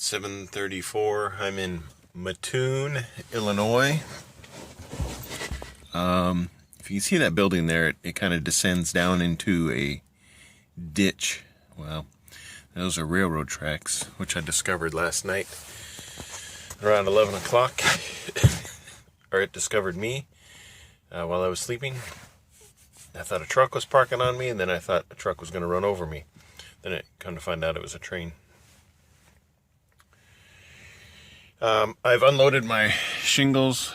7:34. I'm in Mattoon, Illinois. If you see that building there, it kind of descends down into a ditch. Well, those are railroad tracks, which I discovered last night around 11 o'clock. Or it discovered me while I was sleeping. I thought a truck was parking on me, and then I thought a truck was going to run over me. Then it come to find out it was a train. I've unloaded my shingles.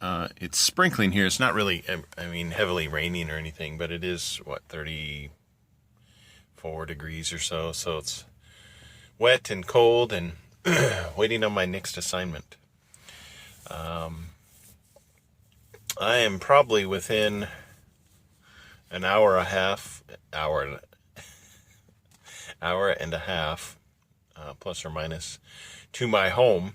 It's sprinkling here. It's not really, heavily raining or anything, but it is, 34 degrees or so. So it's wet and cold and waiting on my next assignment. I am probably within an hour and a half, plus or minus, to my home.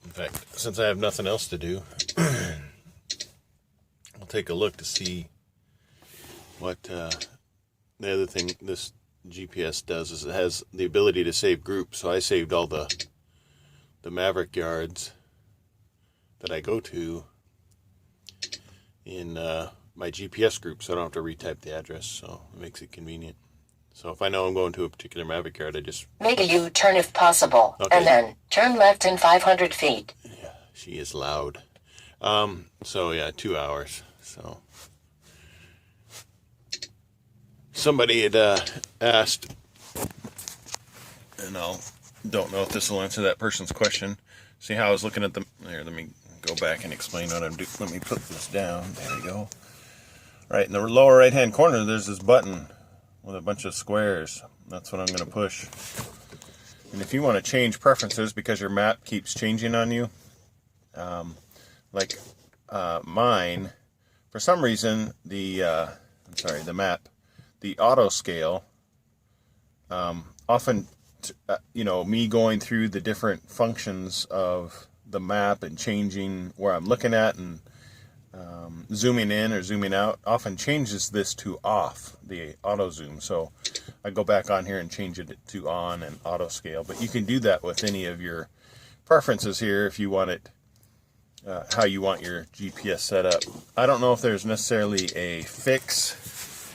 In fact, since I have nothing else to do, I'll take a look to see what the other thing this GPS does is it has the ability to save groups. So I saved all the Maverick yards that I go to in my GPS group, so I don't have to retype the address, so it makes it convenient. So if I know I'm going to a particular Maverick yard, I just... Make a U-turn if possible, okay. And then turn left in 500 feet. Yeah, she is loud. So yeah, 2 hours. So somebody had asked, and I don't know if this will answer that person's question. See how I was looking at the... Here, let me go back and explain what I'm doing. Let me put this down. There we go. Right in the lower right-hand corner, there's this button with a bunch of squares. That's what I'm going to push. And if you want to change preferences because your map keeps changing on you, mine, for some reason, the map, the auto scale, often, me going through the different functions of the map and changing where I'm looking at and zooming in or zooming out often changes this to off, the auto zoom. So I go back on here and change it to on and auto scale. But you can do that with any of your preferences here if you want it, how you want your GPS set up. I don't know if there's necessarily a fix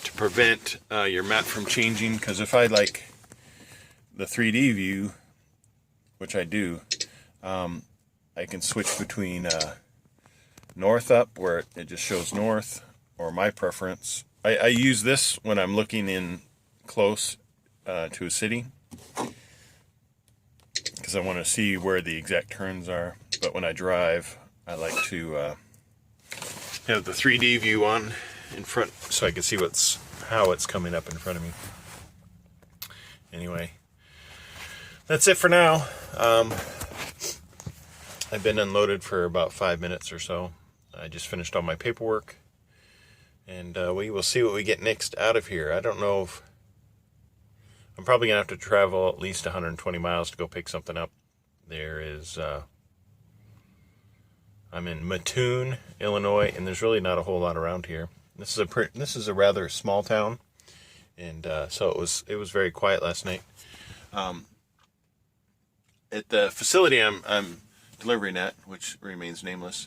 to prevent your map from changing, because if I like the 3D view, which I do, I can switch between north up, where it just shows north, or my preference. I use this when I'm looking in close to a city, because I want to see where the exact turns are. But when I drive, I like to have the 3D view on in front, so I can see how it's coming up in front of me. Anyway, that's it for now. I've been unloaded for about 5 minutes or so. I just finished all my paperwork, and we will see what we get next out of here. I don't know if... I'm probably going to have to travel at least 120 miles to go pick something up. There is... I'm in Mattoon, Illinois, and there's really not a whole lot around here. This is a rather small town, and so it was very quiet last night. At the facility I'm delivering at, which remains nameless,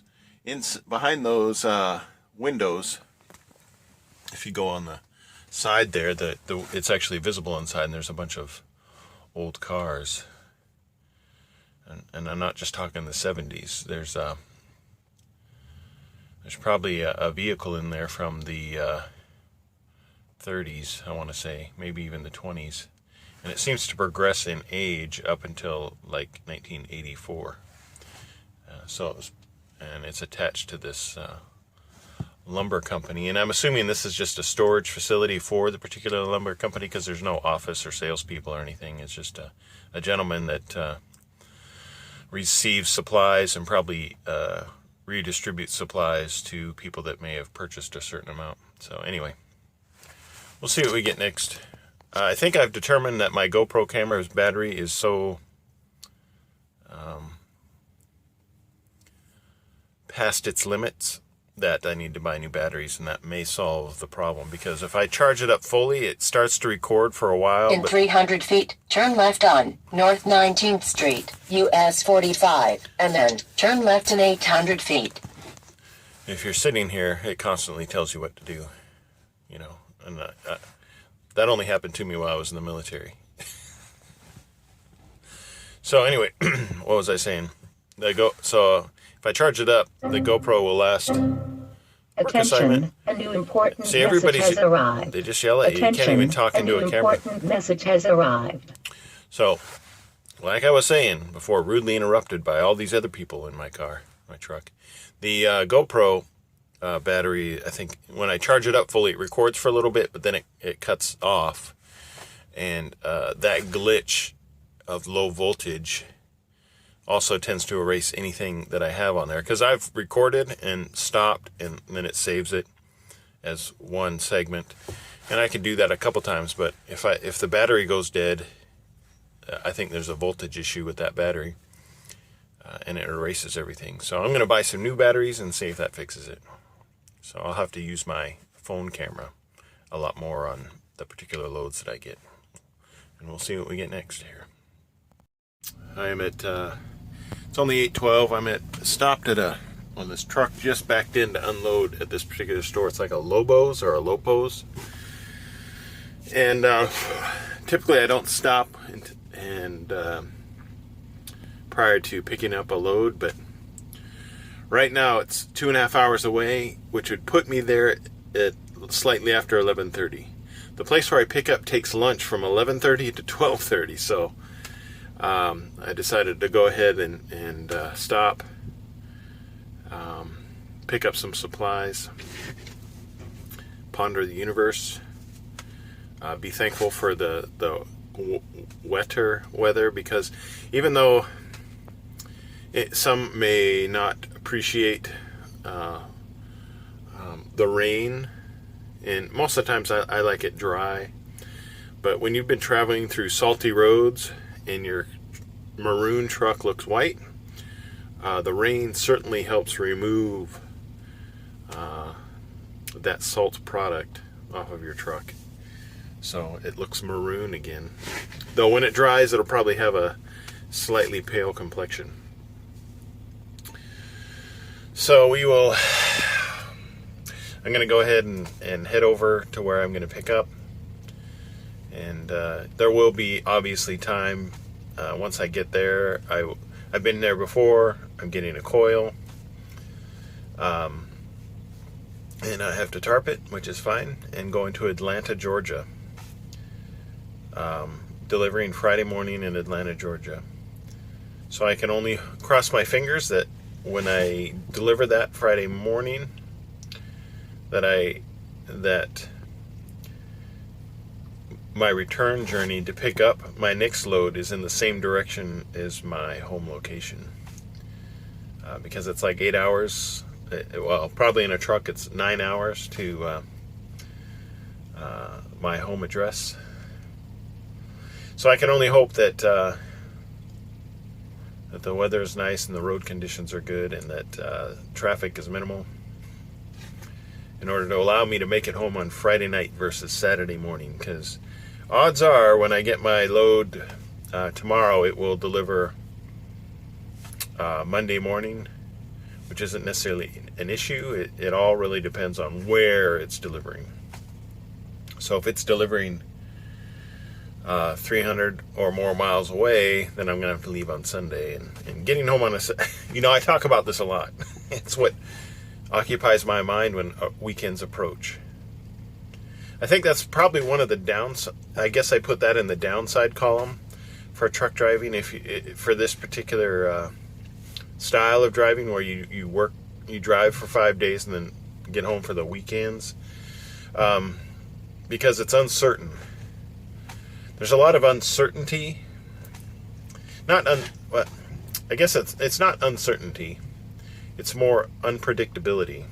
behind those windows, if you go on the side there, it's actually visible inside, and there's a bunch of old cars. And I'm not just talking the 70s. There's probably a vehicle in there from the 30s, I want to say, maybe even the 20s. And it seems to progress in age up until like 1984. And it's attached to this lumber company. And I'm assuming this is just a storage facility for the particular lumber company, because there's no office or salespeople or anything. It's just a gentleman that receives supplies and probably redistributes supplies to people that may have purchased a certain amount. So anyway, we'll see what we get next. I think I've determined that my GoPro camera's battery is so past its limits that I need to buy new batteries, and that may solve the problem, because if I charge it up fully, it starts to record for a while. In 300 feet, turn left on North 19th Street, US 45, and then turn left in 800 feet. If you're sitting here, it constantly tells you what to do, and that only happened to me while I was in the military. So anyway, what was I saying? So if I charge it up, the GoPro will last. Attention, a new important See, message has arrived. They just yell at you. You can't even talk into a camera. Important message has arrived. So, like I was saying before, rudely interrupted by all these other people in my truck, the GoPro battery, I think when I charge it up fully, it records for a little bit, but then it cuts off. And that glitch of low voltage also tends to erase anything that I have on there, because I've recorded and stopped, and then it saves it as one segment, and I can do that a couple times. But if the battery goes dead, I think there's a voltage issue with that battery, and it erases everything. So I'm going to buy some new batteries and see if that fixes it. So I'll have to use my phone camera a lot more on the particular loads that I get, and we'll see what we get next here. I am at it's only 8:12. I'm stopped on this truck, just backed in to unload at this particular store. It's like a Lobos or a Lopos, and typically I don't stop and prior to picking up a load, but right now it's 2.5 hours away, which would put me there at slightly after 11:30. The place where I pick up takes lunch from 11:30 to 12:30, so I decided to go ahead and stop, pick up some supplies, ponder the universe, be thankful for the wetter weather, because even though some may not appreciate the rain, and most of the times I like it dry, but when you've been traveling through salty roads and your maroon truck looks white, the rain certainly helps remove that salt product off of your truck, so it looks maroon again. Though when it dries, it'll probably have a slightly pale complexion. So I'm going to go ahead and head over to where I'm going to pick up, and there will be obviously time once I get there. I've been there before. I'm getting a coil, and I have to tarp it, which is fine, and going to Atlanta, Georgia, delivering Friday morning in Atlanta, Georgia. So I can only cross my fingers that when I deliver that Friday morning, that my return journey to pick up my next load is in the same direction as my home location, because it's like 8 hours. Well, probably in a truck it's 9 hours to my home address. So I can only hope that the weather is nice and the road conditions are good, and that traffic is minimal, in order to allow me to make it home on Friday night versus Saturday morning, because odds are when I get my load tomorrow, it will deliver Monday morning, which isn't necessarily an issue. It all really depends on where it's delivering. So if it's delivering 300 or more miles away, then I'm going to have to leave on Sunday. And getting home on I talk about this a lot. It's what occupies my mind when weekends approach. I think that's probably one of the downside. I guess I put that in the downside column for truck driving. For this particular style of driving, where you drive for 5 days and then get home for the weekends, because it's uncertain. There's a lot of uncertainty. I guess it's not uncertainty. It's more unpredictability.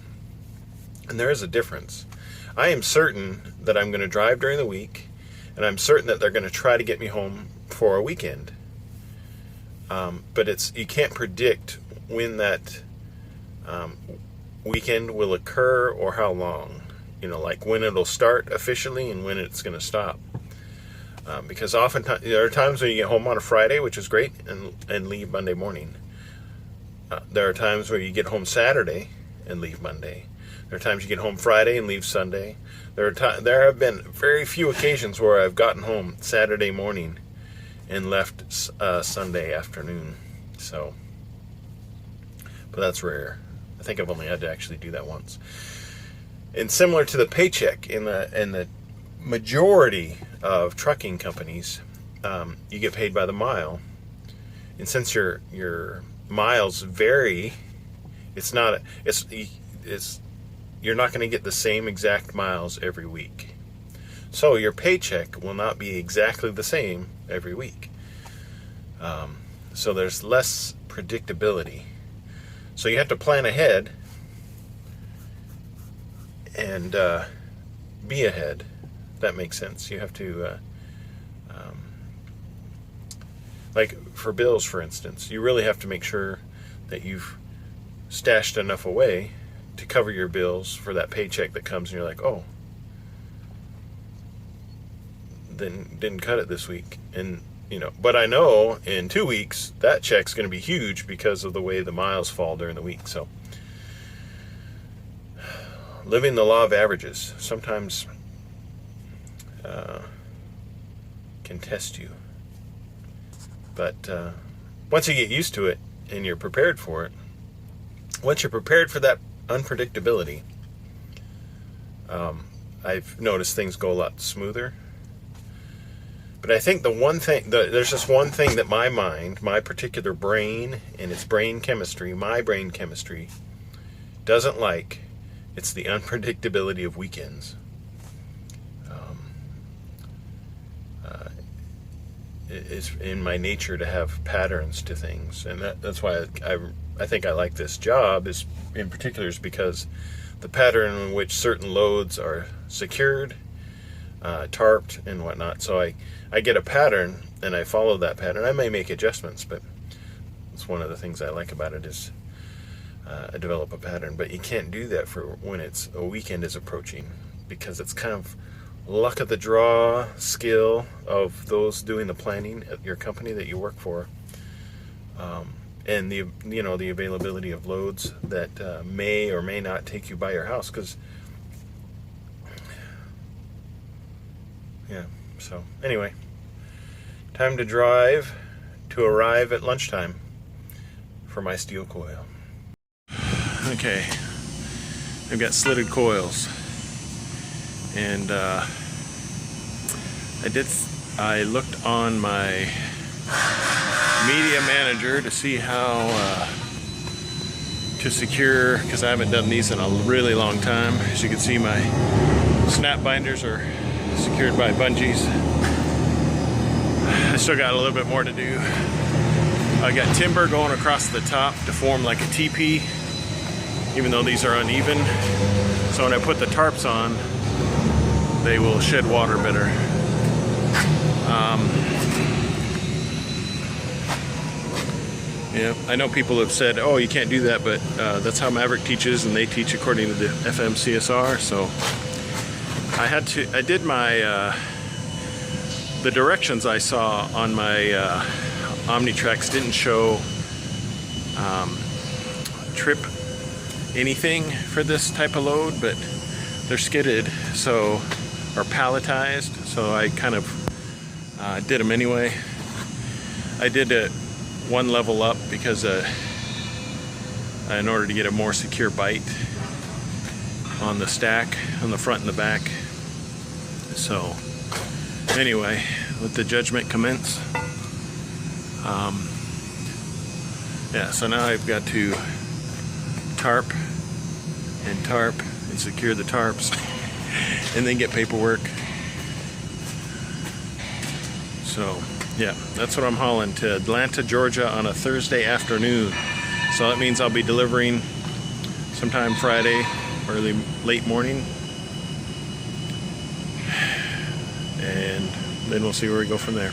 And there is a difference. I am certain that I'm going to drive during the week, and I'm certain that they're going to try to get me home for a weekend. But you can't predict when weekend will occur or how long. Like when it'll start officially and when it's going to stop. Because oftentimes there are times when you get home on a Friday, which is great, and leave Monday morning. There are times where you get home Saturday and leave Monday. There are times you get home Friday and leave Sunday. There have been very few occasions where I've gotten home Saturday morning and left Sunday afternoon. So, but that's rare. I think I've only had to actually do that once. And similar to the paycheck, in the majority of trucking companies, you get paid by the mile, and since your miles vary, you're not going to get the same exact miles every week. So your paycheck will not be exactly the same every week. So there's less predictability. So you have to plan ahead and be ahead. If that makes sense. You have to, like for bills, for instance, you really have to make sure that you've stashed enough away to cover your bills for that paycheck that comes, and you're like, oh, then didn't cut it this week. And but I know in 2 weeks that check's going to be huge because of the way the miles fall during the week. So living the law of averages sometimes can test you, but once you get used to it and you're prepared for it, once you're prepared for that unpredictability, I've noticed things go a lot smoother. But I think the one thing, there's just one thing that my mind, my particular brain and its brain chemistry, my brain chemistry, doesn't like. It's the unpredictability of weekends. It's in my nature to have patterns to things, and that's why I think I like this job, is in particular is because the pattern in which certain loads are secured, tarped and whatnot. So I get a pattern and I follow that pattern. I may make adjustments, but it's one of the things I like about it is I develop a pattern. But you can't do that for when a weekend is approaching, because it's kind of luck of the draw skill of those doing the planning at your company that you work for, and the availability of loads that may or may not take you by your house. Because so anyway, time to drive to arrive at lunchtime for my steel coil. Okay, I've got slitted coils, and I looked on my media manager to see how to secure, because I haven't done these in a really long time. As you can see, my snap binders are secured by bungees. I still got a little bit more to do. I got timber going across the top to form like a teepee, even though these are uneven. So when I put the tarps on, they will shed water better. Yeah, I know people have said, oh, you can't do that, but that's how Maverick teaches, and they teach according to the FMCSR. So I did my, the directions I saw on my Omnitracks didn't show trip anything for this type of load, but they're skidded, or palletized, so I kind of did them anyway. I did it one level up because in order to get a more secure bite on the stack, on the front and the back. So anyway, let the judgment commence. Yeah, so now I've got to tarp and secure the tarps and then get paperwork. So yeah, that's what I'm hauling to Atlanta, Georgia on a Thursday afternoon. So that means I'll be delivering sometime Friday, early, late morning. And then we'll see where we go from there.